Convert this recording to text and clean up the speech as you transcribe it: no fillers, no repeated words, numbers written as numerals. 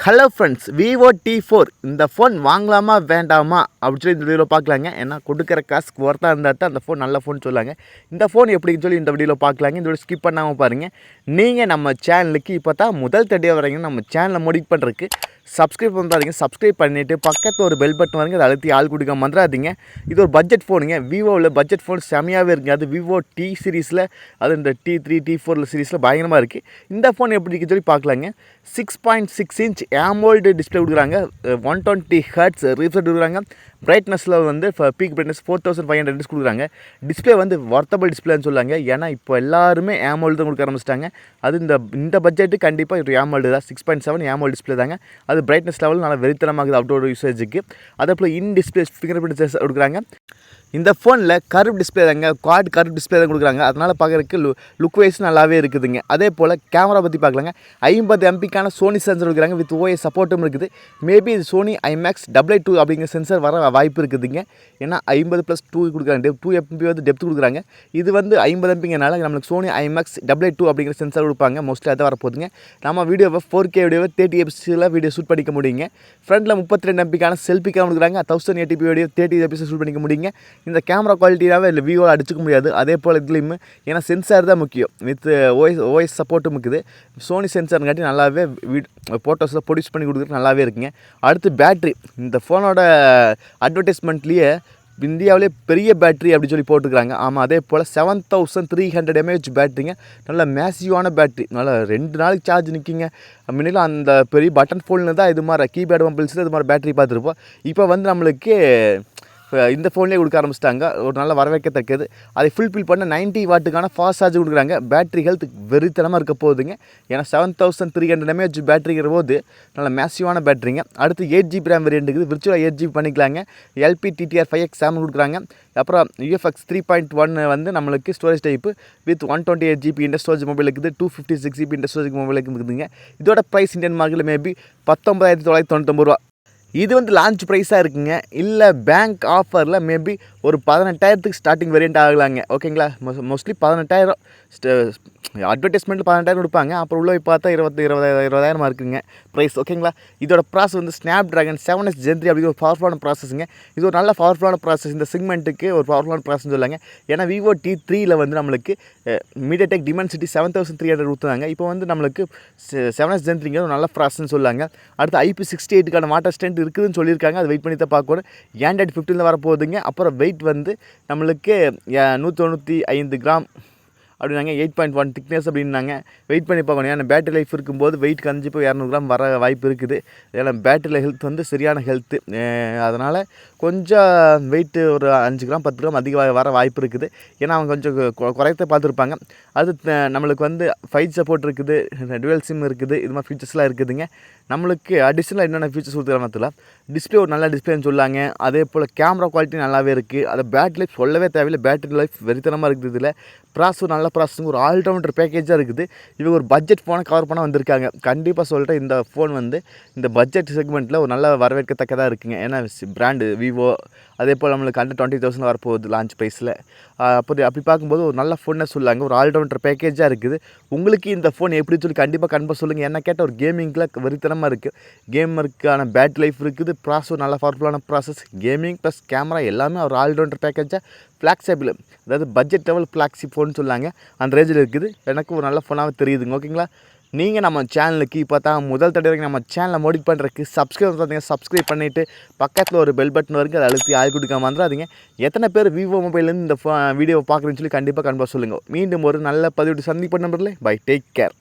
Hello friends, Vivo T4 இந்த phone வாங்கலாமா வேண்டாமா அப்படின்னு சொல்லி இந்த வீடியோவில் பார்க்கலாங்க. ஏன்னா கொடுக்குற காசுக்கு ஒர்த்தாக இருந்தால் தான் அந்த ஃபோன் நல்ல ஃபோன் சொல்லாங்க. இந்த ஃபோன் எப்படின்னு சொல்லி இந்த வீடியோவில் பார்க்கலாங்க. இந்த வீடியோ ஸ்கிப் பண்ணாமல் பாருங்கள். நீங்கள் நம்ம சேனலுக்கு இப்போ தான் முதல் தடவை வரீங்க, நம்ம சேனலை மோடிஃபை பண்ணுறதுக்கு சப்ஸ்கிரைப் பண்ணுறாதீங்க. சப்ஸ்கிரைப் பண்ணிவிட்டு பக்கத்தில் ஒரு பெல் பட்டன் வருங்க, அதை அழுத்தி ஆள் கொடுக்க வந்துடாதீங்க. இது ஒரு பட்ஜெட் ஃபோனுங்க. விவோவில் பட்ஜெட் ஃபோன் செமையாகவே இருக்குங்க. அது விவோ T சீரீஸில், அது இந்த T3 T4 சீரீஸில் பயங்கரமாக இருக்குது. இந்த ஃபோன் எப்படி இருக்குன்னு சொல்லி பார்க்கலாங்க. 6.6 இன்ச் AMOLED டிஸ்பிளே கொடுக்குறாங்க. 120 Hz ரீஃப்ரெஷ் கொடுக்குறாங்க. பிரைட்னஸில் வந்து பீக் பிரைட்னஸ் 4500 கொடுக்குறாங்க. டிஸ்பிளே வந்து வொர்த்தபிள் டிஸ்பிளேன்னு சொல்லுவாங்க. ஏன்னா இப்போ எல்லாருமே AMOLED தான் கொடுக்க ஆரம்பிச்சிட்டாங்க. அது இந்த பட்ஜெட்டு கண்டிப்பாக ஒரு AMOLED தான். 6.7 AMOLED டிஸ்பிளே தாங்க. அது பிரைட்னஸ் லெவல் நல்லா வெறித்தனமாகுது அவுட்டோர் யூசேஜுக்கு. அதே போல் in display finger print sensor கொடுக்குறாங்க. இந்த ஃபோனில் கர்வ் டிஸ்பிளே தாங்க, குவாட் கர்வ் டிஸ்பிளே தான் கொடுக்குறாங்க. அதனால் பார்க்குறதுக்கு லுக் வைஸ் நல்லாவே இருக்குதுங்க. அதே போல் கேமரா பற்றி பார்க்கலாங்க. 50 MP சோனி சென்சர் கொடுக்குறாங்க. வித் OIS சப்போர்ட்டும் இருக்குது. மேபி இது சோனி IMAX 2 அப்படிங்கிற சென்சர் வர வாய்ப்பு இருக்குதுங்க. ஏன்னா 50+2 கொடுக்குறாங்க. 2 MP வந்து டெப்த் கொடுக்குறாங்க. இது வந்து 50 MPங்கனால நம்மளுக்கு சோனி IMAX 2 அப்படிங்கிற சென்சர் கொடுப்பாங்க. மோஸ்ட்லி அதை வரப்போகுதுங்க. நம்ம வீடியோவை 4K வீடியோவை 30 fps வீடியோ ஷூட் பண்ணிக்க முடியுங்க. ஃப்ரண்ட்டில் 32 MP செல்ஃபி கேமரா கொடுக்குறாங்க. 1080p வீடியோ 30 fps ஷூட் பண்ணிக்க முடியுங்க. இந்த கேமரா குவாலிட்டியாகவே இல்லை விவோவில் அடிச்சுக்க முடியாது. அதே போல் இதுலேயும் ஏன்னா சென்சார் தான் முக்கியம். வித் OIS சப்போர்ட்டும் இருக்குது. சோனி சென்சார்ங்காட்டி நல்லாவே ஃபோட்டோஸில் ப்ரொடியூஸ் பண்ணி கொடுக்குறது நல்லாவே இருக்குங்க. அடுத்து பேட்ரி, இந்த ஃபோனோட அட்வர்டைஸ்மெண்ட்லேயே இந்தியாவிலே பெரிய பேட்ரி அப்படி சொல்லி போட்டுருக்காங்க. ஆமாம், அதே போல் 7300 mAh பேட்ரிங்க. நல்ல மேசிவான பேட்ரி. நல்லா 2 நாளைக்கு சார்ஜ் நிற்கிங்க. முன்னாடிலாம் அந்த பெரிய பட்டன் ஃபோனில் தான் இது மாதிரி கீபேட் மொபைல்ஸில் இது மாதிரி பேட்ரி பார்த்துருப்போம். இப்போ வந்து நம்மளுக்கு இந்த ஃபோன்லேயே கொடுக்க ஆரம்பிச்சிட்டாங்க. ஒரு நல்ல வரவேற்கத்தக்கது. அதை ஃபுல்ஃபில் பண்ண 90 வாட்டுக்கான ஃபாஸ்ட் சார்ஜ் கொடுக்குறாங்க. பேட்ரி ஹெல்த் வெறித்தனமாக இருக்க போகுதுங்க. ஏன்னா 7300 mAh பேட்டரிங்கிற போது நல்ல மேசிவான பேட்டரிங்க. அடுத்து 8GB ரேம் வேரியன்ட் இருக்குது. விர்ச்சுவலாக 8GB பண்ணிக்கலாங்க. LPDDR5X RAM கொடுக்குறாங்க. அப்புறம் UFX 3.1 வந்து நம்மளுக்கு storage type with 128GB inter storage mobile இருக்குது. 256GB இன்டர் ஸ்டோரேஜ் மொபைல் இருக்குதுங்க. இதோட ப்ரைஸ் இந்தியன் மார்க்கெட்டில் மேபி 19,999 இது வந்து லான்ச் ப்ரைஸாக இருக்குங்க. இல்லை பேங்க் ஆஃபரில் மேபி ஒரு 18,000 ஸ்டார்டிங் வேரியண்ட் ஆகலாங்க. ஓகேங்களா, மோஸ்ட்லி 18,000 அட்வர்டைஸ்மெண்ட்டில் 18,000 கொடுப்பாங்க. அப்புறம் உள்ள போய் பார்த்தா 20,000 இருக்குங்க ப்ரைஸ். ஓகேங்களா, இதோட ப்ராசஸ் வந்து Snapdragon 7S Gen 3 அப்படிங்கிற ஒரு பவர்ஃபுல்லான ப்ராசஸுங்க. இது ஒரு நல்ல பவர்ஃபுல்லான ப்ராசஸ். இந்த செக்மெண்ட்டுக்கு ஒரு பவர்ஃபுல்லான ப்ராசஸ்ன்னு சொல்லாங்க. ஏன்னா விவோ T3யில் வந்து நம்மளுக்கு MediaTek Dimensity 7300 ஊற்றுனாங்க. இப்போ வந்து நம்மளுக்கு 7S Gen 3 ஒரு நல்ல ப்ராசஸ்ன்னு சொல்லாங்க. அடுத்து IP68 வாட்டர் ஸ்ட்ரென்த் இருக்குதுன்னு சொல்லியிருக்காங்க. அது வெயிட் பண்ணி தான் பார்க்கணும். Android 15 வரப்போகுதுங்க. அப்புறம் வெயிட் வந்து நம்மளுக்கு 195 கிராம் அப்படின்னாங்க. 8.1 திக்னஸ் அப்படின்னாங்க. வெயிட் பண்ணி பார்க்கணும். ஏன்னா பேட்டரி லைஃப் இருக்கும்போது வெயிட் கஞ்சி போய் 200 கிராம் வர வாய்ப்பு இருக்குது. ஏன்னா பேட்டரியில் ஹெல்த் வந்து சரியான ஹெல்த்து. அதனால் கொஞ்சம் வெயிட்டு ஒரு 5 கிராம் 10 கிராம் அதிக வர வாய்ப்பு இருக்குது. ஏன்னா அவங்க கொஞ்சம் குறைத்த பார்த்துருப்பாங்க. அது நம்மளுக்கு வந்து 5G சப்போர்ட் இருக்குது, டுவல் சிம் இருக்குது, இது மாதிரி ஃபீச்சர்ஸ்லாம் இருக்குதுங்க. நம்மளுக்கு அடிஷ்னலாக என்னென்ன ஃபீச்சர்ஸ் கொடுத்துருக்காங்க தெரியல. டிஸ்பிளே ஒரு நல்ல டிஸ்பிளேன்னு சொல்லாங்க. அதே போல் கேமரா குவாலிட்டி நல்லாவே இருக்குது. அதை பேட்டரி லைஃப் சொல்லவே தேவையில்லை. பேட்டரி லைஃப் வெறித்தனமாக இருக்குது. இதில் ப்ராசஸர் நல்ல ப்ராசஸுங்க. ஒரு ஆல்ரவுண்டர் பேக்கேஜாக இருக்குது. இவங்க ஒரு பட்ஜெட் ஃபோனை கவர் பண்ண வந்திருக்காங்க. கண்டிப்பாக சொல்லிட்டேன், இந்த ஃபோன் வந்து இந்த பட்ஜெட் செக்மெண்ட்டில் ஒரு நல்ல வரவேற்கத்தக்கதாக இருக்குங்க. ஏன்னா பிராண்டு விவோ. அதே போல் நம்மளுக்கு அண்டர் 20,000 வரப்போகுது லான்ச் ப்ரைஸில். அப்படி பார்க்கும்போது ஒரு நல்ல ஃபோனை சொல்லாங்க. ஒரு ஆல்ரவுண்டர் பேக்கேஜாக இருக்குது. உங்களுக்கு இந்த ஃபோன் எப்படி சொல்லி கண்டிப்பாக சொல்லுங்கள். என்ன கேட்டால் ஒரு கேமிங்கில் வெறித்தனமாக இருக்குது. கேமருக்கான பேட்டரி லைஃப் இருக்குது. ப்ராசஸர் நல்ல பவர்ஃபுல்லான ப்ராசஸ். கேமிங் ப்ளஸ் கேமரா எல்லாமே ஒரு ஆல்ரவுண்டர் பேக்கேஜாக ஃப்ளாக்ஸிபிள், அதாவது பட்ஜெட் லெவல் ஃப்ளாக்ஸி ஃபோன் சொல்லாங்க. அந்த ரேஞ்சில் இருக்குது. எனக்கு ஒரு நல்ல ஃபோனாக தெரியுதுங்க. ஓகேங்களா, நீங்கள் நம்ம சேனலுக்கு இப்போ தான் முதல் தடவை நம்ம சேனலை மோடிஃபை பண்ணுறதுக்கு சப்ஸ்கிரைப் பண்ணிவிட்டு பக்கத்தில் ஒரு பெல் பட்டன் வரைக்கும் அதை அழுத்தி ஆள் கொடுக்காம வந்துடாதீங்க. எத்தனை பேர் விவோ மொபைல்லேருந்து இந்த வீடியோவை பார்க்குறேன்னு சொல்லி கண்டிப்பாக சொல்லுங்கள். மீண்டும் ஒரு நல்ல பதிவு சந்திப்பு நம்பரில் பை. Take care.